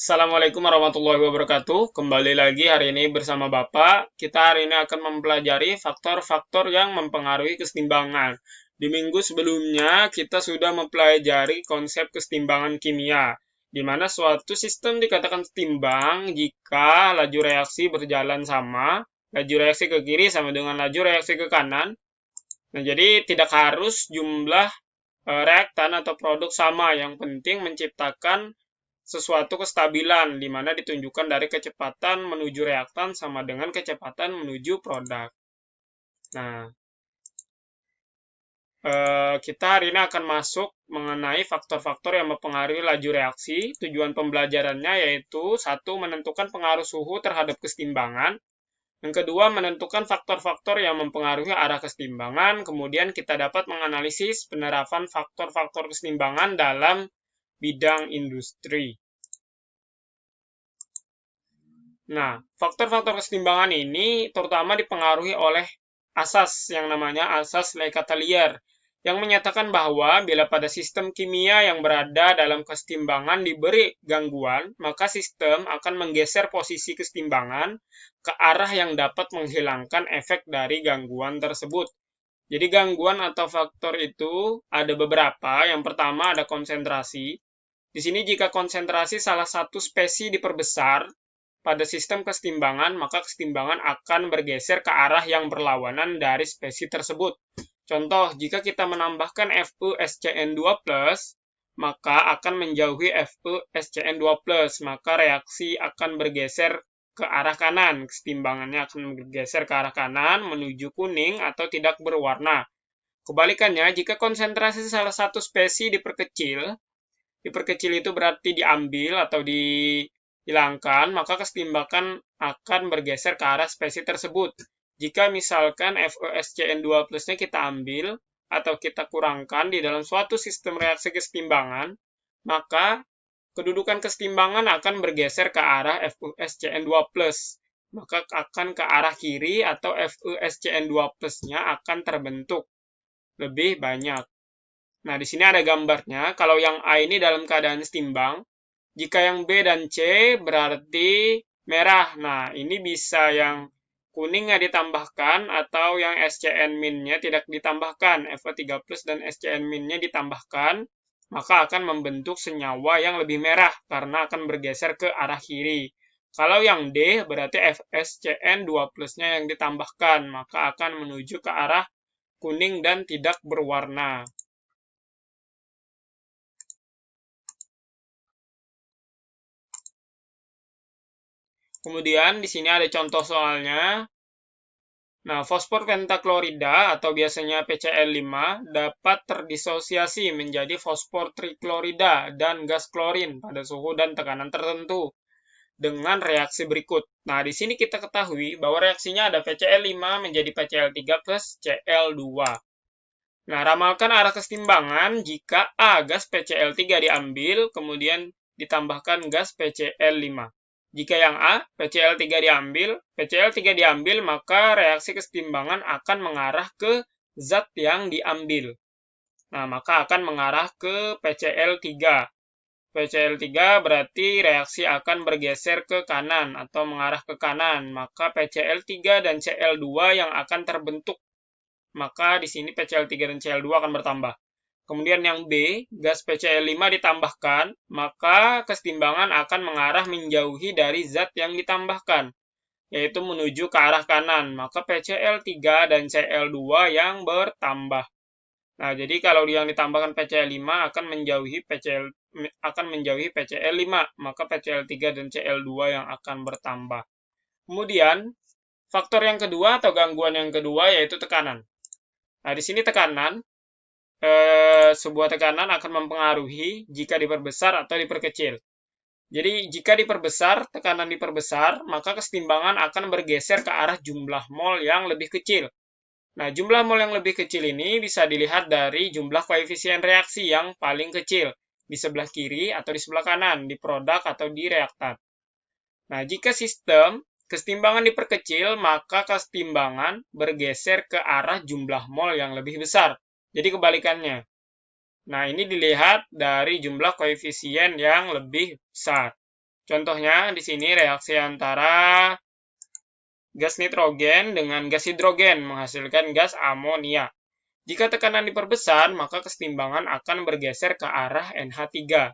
Assalamualaikum warahmatullahi wabarakatuh. Kembali lagi hari ini bersama Bapak. Kita hari ini akan mempelajari faktor-faktor yang mempengaruhi kesetimbangan. Di minggu sebelumnya kita sudah mempelajari konsep kesetimbangan kimia, di mana suatu sistem dikatakan setimbang jika laju reaksi berjalan sama, laju reaksi ke kiri sama dengan laju reaksi ke kanan. Nah, jadi tidak harus jumlah reaktan atau produk sama, yang penting menciptakan sesuatu kestabilan, di mana ditunjukkan dari kecepatan menuju reaktan sama dengan kecepatan menuju produk. Nah, kita hari ini akan masuk mengenai faktor-faktor yang mempengaruhi laju reaksi. Tujuan pembelajarannya yaitu satu, menentukan pengaruh suhu terhadap kesetimbangan. Yang kedua, menentukan faktor-faktor yang mempengaruhi arah kesetimbangan. Kemudian kita dapat menganalisis penerapan faktor-faktor kesetimbangan dalam bidang industri. Nah, faktor-faktor kesetimbangan ini terutama dipengaruhi oleh asas yang namanya asas Le Chatelier, yang menyatakan bahwa bila pada sistem kimia yang berada dalam kesetimbangan diberi gangguan, maka sistem akan menggeser posisi kesetimbangan ke arah yang dapat menghilangkan efek dari gangguan tersebut. Jadi gangguan atau faktor itu ada beberapa. Yang pertama ada konsentrasi. Di sini jika konsentrasi salah satu spesies diperbesar pada sistem kesetimbangan, maka kesetimbangan akan bergeser ke arah yang berlawanan dari spesies tersebut. Contoh, jika kita menambahkan FeSCN2+, maka akan menjauhi FeSCN2+, maka reaksi akan bergeser ke arah kanan. Kesetimbangannya akan bergeser ke arah kanan menuju kuning atau tidak berwarna. Kebalikannya, jika konsentrasi salah satu spesies diperkecil itu berarti diambil atau dihilangkan, maka kesetimbangan akan bergeser ke arah spesies tersebut. Jika misalkan FeSCN2+-nya kita ambil atau kita kurangkan di dalam suatu sistem reaksi kesetimbangan, maka kedudukan kesetimbangan akan bergeser ke arah FeSCN2+, maka akan ke arah kiri atau FeSCN2+-nya akan terbentuk lebih banyak. Nah, di sini ada gambarnya. Kalau yang A ini dalam keadaan setimbang, jika yang B dan C berarti merah. Nah, ini bisa yang kuningnya ditambahkan atau yang SCN-nya tidak ditambahkan. Fe3+ dan SCN-nya ditambahkan, maka akan membentuk senyawa yang lebih merah karena akan bergeser ke arah kiri. Kalau yang D berarti FeSCN2+-nya yang ditambahkan, maka akan menuju ke arah kuning dan tidak berwarna. Kemudian di sini ada contoh soalnya. Nah, fosfor pentaklorida atau biasanya PCl5 dapat terdisosiasi menjadi fosfor triklorida dan gas klorin pada suhu dan tekanan tertentu dengan reaksi berikut. Nah, di sini kita ketahui bahwa reaksinya ada PCl5 menjadi PCl3 plus Cl2. Nah, ramalkan arah kesetimbangan jika A gas PCl3 diambil, kemudian ditambahkan gas PCl5. Jika yang A, PCl3 diambil, maka reaksi kesetimbangan akan mengarah ke zat yang diambil. Nah, maka akan mengarah ke PCl3. PCl3 berarti reaksi akan bergeser ke kanan atau mengarah ke kanan. Maka PCl3 dan Cl2 yang akan terbentuk. Maka di sini PCl3 dan Cl2 akan bertambah. Kemudian yang B, gas PCl5 ditambahkan, maka kesetimbangan akan mengarah menjauhi dari zat yang ditambahkan, yaitu menuju ke arah kanan. Maka PCl3 dan Cl2 yang bertambah. Nah, jadi kalau yang ditambahkan PCl5 akan menjauhi PCl5, maka PCl3 dan Cl2 yang akan bertambah. Kemudian, faktor yang kedua atau gangguan yang kedua yaitu tekanan. Nah, di sini tekanan, sebuah tekanan akan mempengaruhi jika diperbesar atau diperkecil. Jadi, jika diperbesar, tekanan diperbesar, maka kesetimbangan akan bergeser ke arah jumlah mol yang lebih kecil. Nah, jumlah mol yang lebih kecil ini bisa dilihat dari jumlah koefisien reaksi yang paling kecil di sebelah kiri atau di sebelah kanan, di produk atau di reaktan. Nah, jika sistem kesetimbangan diperkecil, maka kesetimbangan bergeser ke arah jumlah mol yang lebih besar. Jadi kebalikannya. Nah, ini dilihat dari jumlah koefisien yang lebih besar. Contohnya di sini reaksi antara gas nitrogen dengan gas hidrogen menghasilkan gas amonia. Jika tekanan diperbesar, maka kesetimbangan akan bergeser ke arah NH3.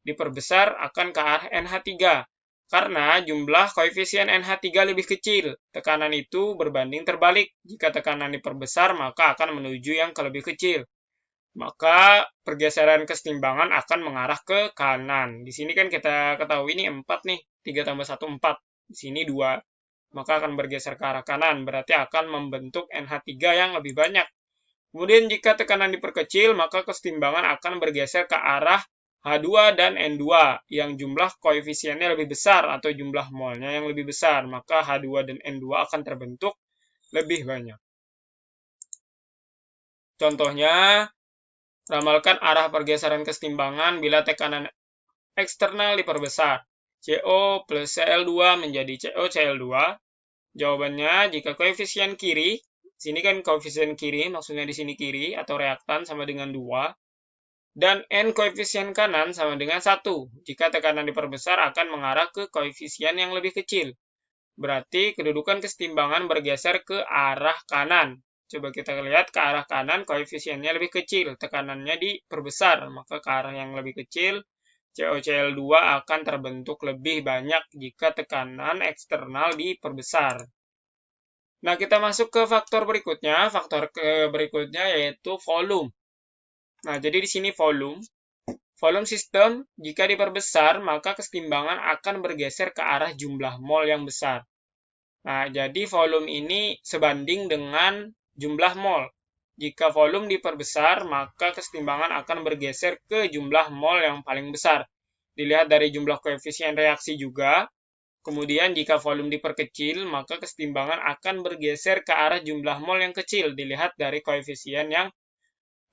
Diperbesar akan ke arah NH3. Karena jumlah koefisien NH3 lebih kecil. Tekanan itu berbanding terbalik. Jika tekanan diperbesar, maka akan menuju yang lebih kecil. Maka pergeseran kesetimbangan akan mengarah ke kanan. Di sini kan kita ketahui ini 4 nih. 3 tambah 1, 4. Di sini 2. Maka akan bergeser ke arah kanan. Berarti akan membentuk NH3 yang lebih banyak. Kemudian jika tekanan diperkecil, maka kesetimbangan akan bergeser ke arah H2 dan N2 yang jumlah koefisiennya lebih besar atau jumlah molnya yang lebih besar. Maka H2 dan N2 akan terbentuk lebih banyak. Contohnya, ramalkan arah pergeseran kesetimbangan bila tekanan eksternal diperbesar. CO plus Cl2 menjadi COCl2. Jawabannya, jika koefisien kiri, sini kan koefisien kiri, maksudnya di sini kiri atau reaktan sama dengan 2. Dan N koefisien kanan sama dengan 1. Jika tekanan diperbesar akan mengarah ke koefisien yang lebih kecil. Berarti kedudukan kesetimbangan bergeser ke arah kanan. Coba kita lihat ke arah kanan koefisiennya lebih kecil. Tekanannya diperbesar. Maka ke arah yang lebih kecil COCl2 akan terbentuk lebih banyak jika tekanan eksternal diperbesar. Nah, kita masuk ke faktor berikutnya. Faktor berikutnya yaitu volume. Nah, jadi di sini volume. Volume sistem, jika diperbesar, maka kesetimbangan akan bergeser ke arah jumlah mol yang besar. Nah, jadi volume ini sebanding dengan jumlah mol. Jika volume diperbesar, maka kesetimbangan akan bergeser ke jumlah mol yang paling besar. Dilihat dari jumlah koefisien reaksi juga. Kemudian jika volume diperkecil, maka kesetimbangan akan bergeser ke arah jumlah mol yang kecil. Dilihat dari koefisien yang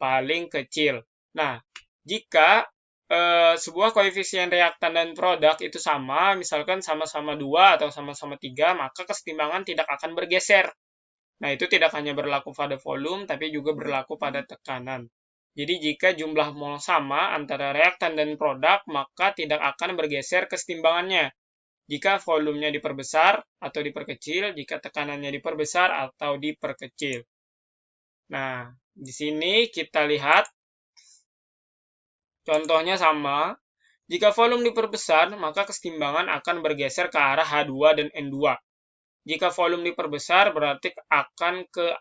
paling kecil. Nah, jika sebuah koefisien reaktan dan produk itu sama, misalkan sama-sama 2 atau sama-sama 3, maka kesetimbangan tidak akan bergeser. Nah, itu tidak hanya berlaku pada volume, tapi juga berlaku pada tekanan. Jadi, jika jumlah mol sama antara reaktan dan produk, maka tidak akan bergeser kesetimbangannya. Jika volumenya diperbesar atau diperkecil, jika tekanannya diperbesar atau diperkecil. Nah, di sini kita lihat contohnya sama. Jika volume diperbesar, maka kesetimbangan akan bergeser ke arah H2 dan N2. Jika volume diperbesar, berarti akan ke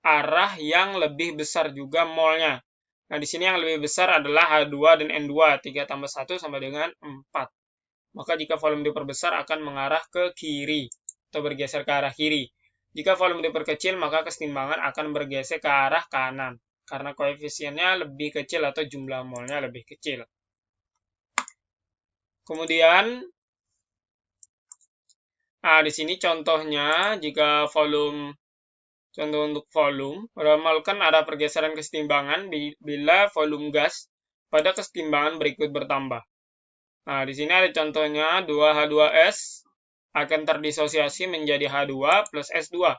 arah yang lebih besar juga molnya. Nah, di sini yang lebih besar adalah H2 dan N2. 3 tambah 1 sama dengan 4. Maka jika volume diperbesar akan mengarah ke kiri atau bergeser ke arah kiri. Jika volume diperkecil, maka kesetimbangan akan bergeser ke arah kanan. Karena koefisiennya lebih kecil atau jumlah molnya lebih kecil. Kemudian, nah di sini contohnya jika volume, contoh untuk volume, ramalkan arah pergeseran kesetimbangan bila volume gas pada kesetimbangan berikut bertambah. Nah di sini ada contohnya 2H2S akan terdisosiasi menjadi H2 plus S2.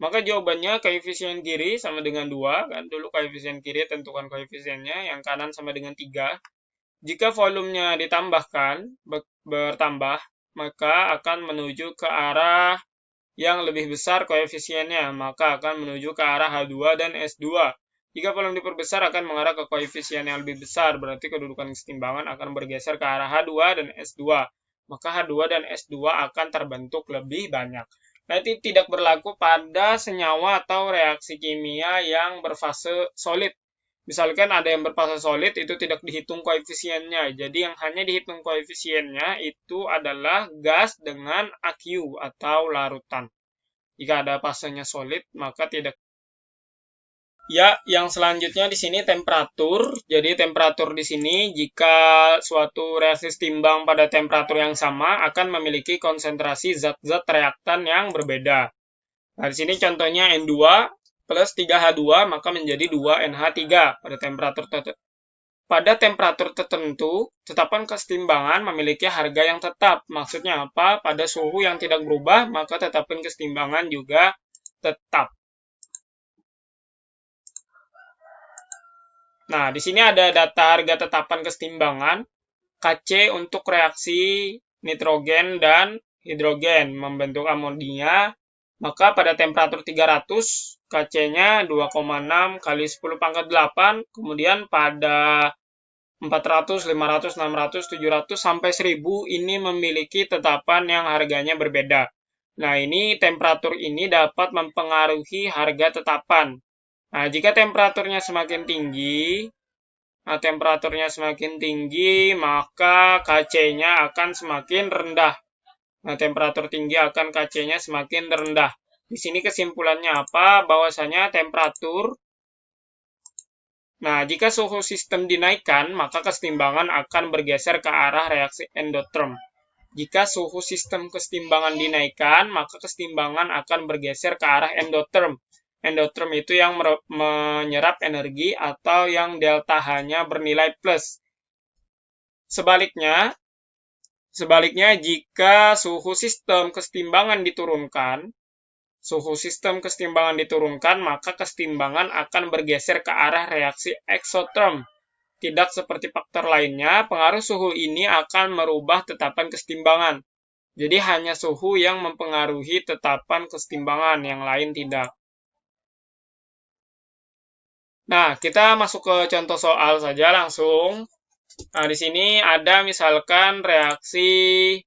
Maka jawabannya koefisien kiri sama dengan 2, kan dulu koefisien kiri tentukan koefisiennya, yang kanan sama dengan 3. Jika volumenya ditambahkan, bertambah, maka akan menuju ke arah yang lebih besar koefisiennya, maka akan menuju ke arah H2 dan S2. Jika volume diperbesar akan mengarah ke koefisien yang lebih besar, berarti kedudukan kesetimbangan akan bergeser ke arah H2 dan S2. Maka H2 dan S2 akan terbentuk lebih banyak. Nah, itu tidak berlaku pada senyawa atau reaksi kimia yang berfase solid. Misalkan ada yang berfase solid, itu tidak dihitung koefisiennya. Jadi yang hanya dihitung koefisiennya itu adalah gas dengan aqueous atau larutan. Jika ada fasenya solid, maka tidak. Ya, yang selanjutnya di sini temperatur. Jadi temperatur di sini jika suatu reaksi setimbang pada temperatur yang sama akan memiliki konsentrasi zat-zat reaktan yang berbeda. Nah, di sini contohnya N2 plus 3H2 maka menjadi 2NH3 pada temperatur tertentu. Tetapan kesetimbangan memiliki harga yang tetap. Maksudnya apa? Pada suhu yang tidak berubah maka tetapin kesetimbangan juga tetap. Nah, di sini ada data harga tetapan kesetimbangan. Kc untuk reaksi nitrogen dan hidrogen membentuk amonia, maka pada temperatur 300 Kc-nya 2,6 kali 10 pangkat 8, kemudian pada 400, 500, 600, 700, sampai 1000 ini memiliki tetapan yang harganya berbeda. Nah, ini temperatur ini dapat mempengaruhi harga tetapan. Nah, jika temperaturnya semakin tinggi, maka Kc-nya akan semakin rendah. Nah, temperatur tinggi akan Kc-nya semakin rendah. Di sini kesimpulannya apa? Bahwasanya jika suhu sistem dinaikkan, maka kesetimbangan akan bergeser ke arah reaksi endotherm. Jika suhu sistem kesetimbangan dinaikkan, maka kesetimbangan akan bergeser ke arah endotherm. Endotherm itu yang menyerap energi atau yang delta H-nya bernilai plus. Sebaliknya, jika suhu sistem kesetimbangan diturunkan, maka kesetimbangan akan bergeser ke arah reaksi exotherm. Tidak seperti faktor lainnya, pengaruh suhu ini akan merubah tetapan kesetimbangan. Jadi hanya suhu yang mempengaruhi tetapan kesetimbangan, yang lain tidak. Nah, kita masuk ke contoh soal saja langsung. Nah, di sini ada misalkan reaksi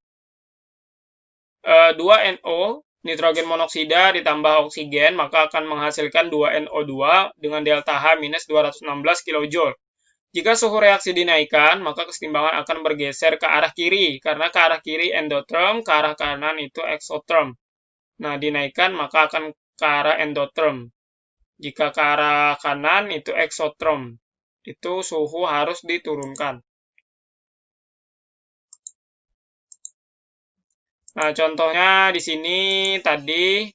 2NO, nitrogen monoksida ditambah oksigen, maka akan menghasilkan 2NO2 dengan delta H minus 216 kJ. Jika suhu reaksi dinaikkan, maka kesetimbangan akan bergeser ke arah kiri, karena ke arah kiri endotherm, ke arah kanan itu exotherm. Nah, dinaikkan maka akan ke arah endotherm. Jika ke arah kanan itu exotherm. Itu suhu harus diturunkan. Nah, contohnya di sini tadi.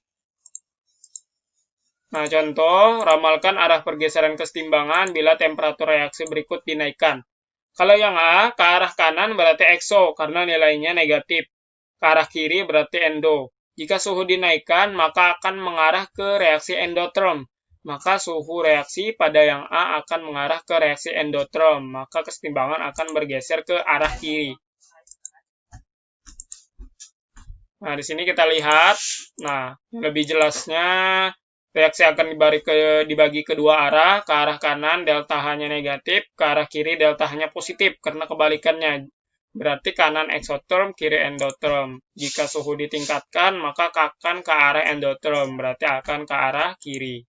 Nah, contoh, ramalkan arah pergeseran kesetimbangan bila temperatur reaksi berikut dinaikkan. Kalau yang A, ke arah kanan berarti exo, karena nilainya negatif. Ke arah kiri berarti endo. Jika suhu dinaikkan, maka akan mengarah ke reaksi endotherm. Maka suhu reaksi pada yang A akan mengarah ke reaksi endotherm. Maka kesetimbangan akan bergeser ke arah kiri. Nah, di sini kita lihat, nah, lebih jelasnya, reaksi akan dibagi kedua arah, ke arah kanan delta H-nya negatif, ke arah kiri delta H-nya positif, karena kebalikannya. Berarti kanan exotherm, kiri endotherm. Jika suhu ditingkatkan, maka akan ke arah endotherm, berarti akan ke arah kiri.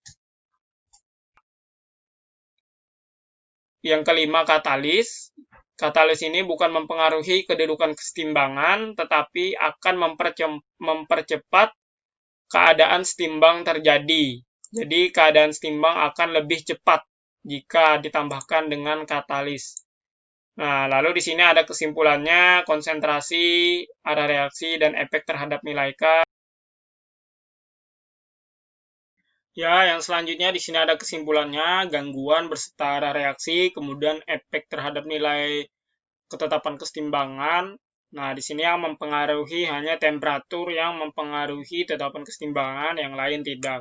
Yang kelima, katalis. Katalis ini bukan mempengaruhi kedudukan kesetimbangan, tetapi akan mempercepat keadaan setimbang terjadi. Jadi, keadaan setimbang akan lebih cepat jika ditambahkan dengan katalis. Nah, lalu di sini ada kesimpulannya, konsentrasi, arah reaksi, dan efek terhadap nilai K. Ya, yang selanjutnya di sini ada kesimpulannya, gangguan berserta arah reaksi, kemudian efek terhadap nilai ketetapan kesetimbangan. Nah, di sini yang mempengaruhi hanya temperatur yang mempengaruhi tetapan kesetimbangan, yang lain tidak.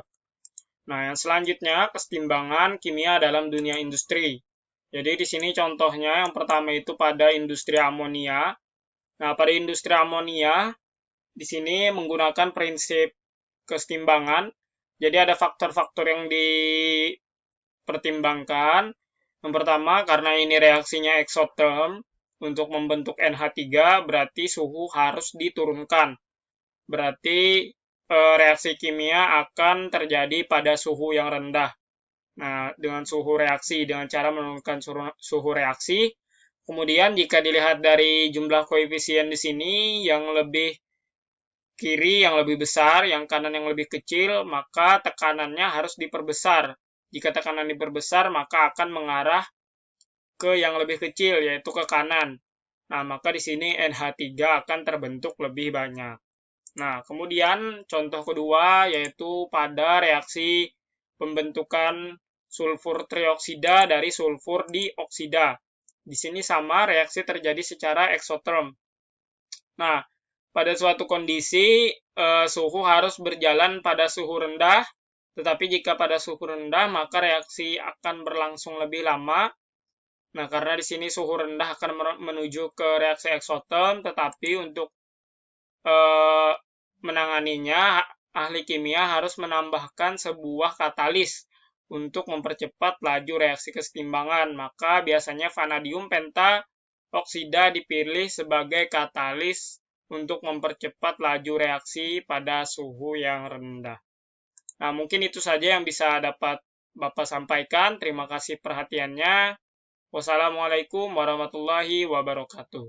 Nah, yang selanjutnya kesetimbangan kimia dalam dunia industri. Jadi di sini contohnya yang pertama itu pada industri amonia. Nah, pada industri amonia di sini menggunakan prinsip kesetimbangan. Jadi ada faktor-faktor yang dipertimbangkan. Yang pertama, karena ini reaksinya exotherm, untuk membentuk NH3 berarti suhu harus diturunkan. Berarti reaksi kimia akan terjadi pada suhu yang rendah. Nah, dengan suhu reaksi, dengan cara menurunkan suhu reaksi. Kemudian jika dilihat dari jumlah koefisien di sini, yang lebih kiri yang lebih besar, yang kanan yang lebih kecil, maka tekanannya harus diperbesar. Jika tekanan diperbesar, maka akan mengarah ke yang lebih kecil, yaitu ke kanan. Nah, maka di sini NH3 akan terbentuk lebih banyak. Nah, kemudian contoh kedua yaitu pada reaksi pembentukan sulfur trioksida dari sulfur dioksida. Di sini sama, reaksi terjadi secara exotherm. Nah, pada suatu kondisi, suhu harus berjalan pada suhu rendah, tetapi jika pada suhu rendah, maka reaksi akan berlangsung lebih lama. Nah, karena di sini suhu rendah akan menuju ke reaksi eksoterm, tetapi untuk menanganinya, ahli kimia harus menambahkan sebuah katalis untuk mempercepat laju reaksi kesetimbangan. Maka biasanya vanadium pentaoksida dipilih sebagai katalis untuk mempercepat laju reaksi pada suhu yang rendah. Nah, mungkin itu saja yang bisa dapat Bapak sampaikan. Terima kasih perhatiannya. Wassalamualaikum warahmatullahi wabarakatuh.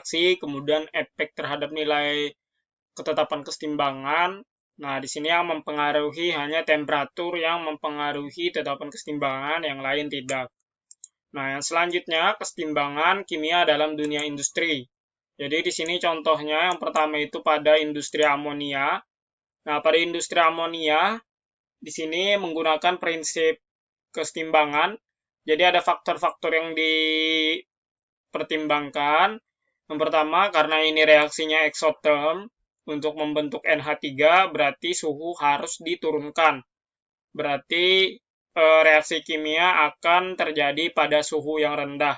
Kemudian efek terhadap nilai ketetapan kesetimbangan. Nah, di sini yang mempengaruhi hanya temperatur yang mempengaruhi ketetapan kesetimbangan, yang lain tidak. Nah, yang selanjutnya kesetimbangan kimia dalam dunia industri. Jadi di sini contohnya yang pertama itu pada industri amonia. Nah, pada industri amonia di sini menggunakan prinsip kesetimbangan. Jadi ada faktor-faktor yang dipertimbangkan. Yang pertama, karena ini reaksinya eksoterm, untuk membentuk NH3 berarti suhu harus diturunkan. Berarti reaksi kimia akan terjadi pada suhu yang rendah.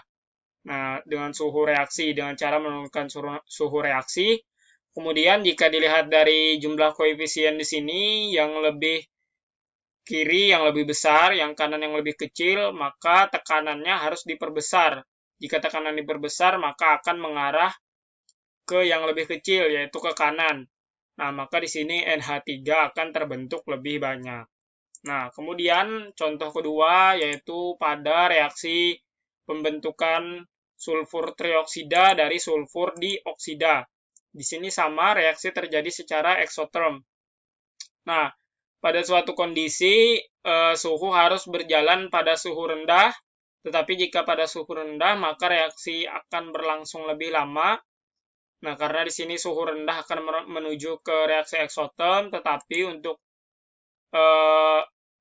Nah, dengan suhu reaksi, dengan cara menurunkan suhu reaksi. Kemudian jika dilihat dari jumlah koefisien di sini, yang lebih kiri yang lebih besar, yang kanan yang lebih kecil, maka tekanannya harus diperbesar. Jika tekanan diperbesar, maka akan mengarah ke yang lebih kecil, yaitu ke kanan. Nah, maka di sini NH3 akan terbentuk lebih banyak. Nah, kemudian contoh kedua yaitu pada reaksi pembentukan sulfur trioksida dari sulfur dioksida. Di sini sama, reaksi terjadi secara eksoterm. Nah, pada suatu kondisi suhu harus berjalan pada suhu rendah, tetapi jika pada suhu rendah maka reaksi akan berlangsung lebih lama. Nah, karena di sini suhu rendah akan menuju ke reaksi eksoterm, tetapi untuk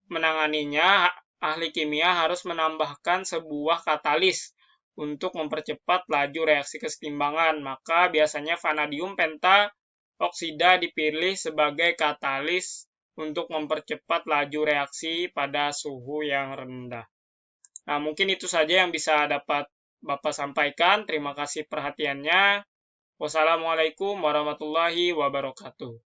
menanganinya, ahli kimia harus menambahkan sebuah katalis untuk mempercepat laju reaksi kesetimbangan. Maka biasanya vanadium pentaoksida dipilih sebagai katalis untuk mempercepat laju reaksi pada suhu yang rendah. Nah, mungkin itu saja yang bisa dapat Bapak sampaikan. Terima kasih perhatiannya. Wassalamualaikum warahmatullahi wabarakatuh.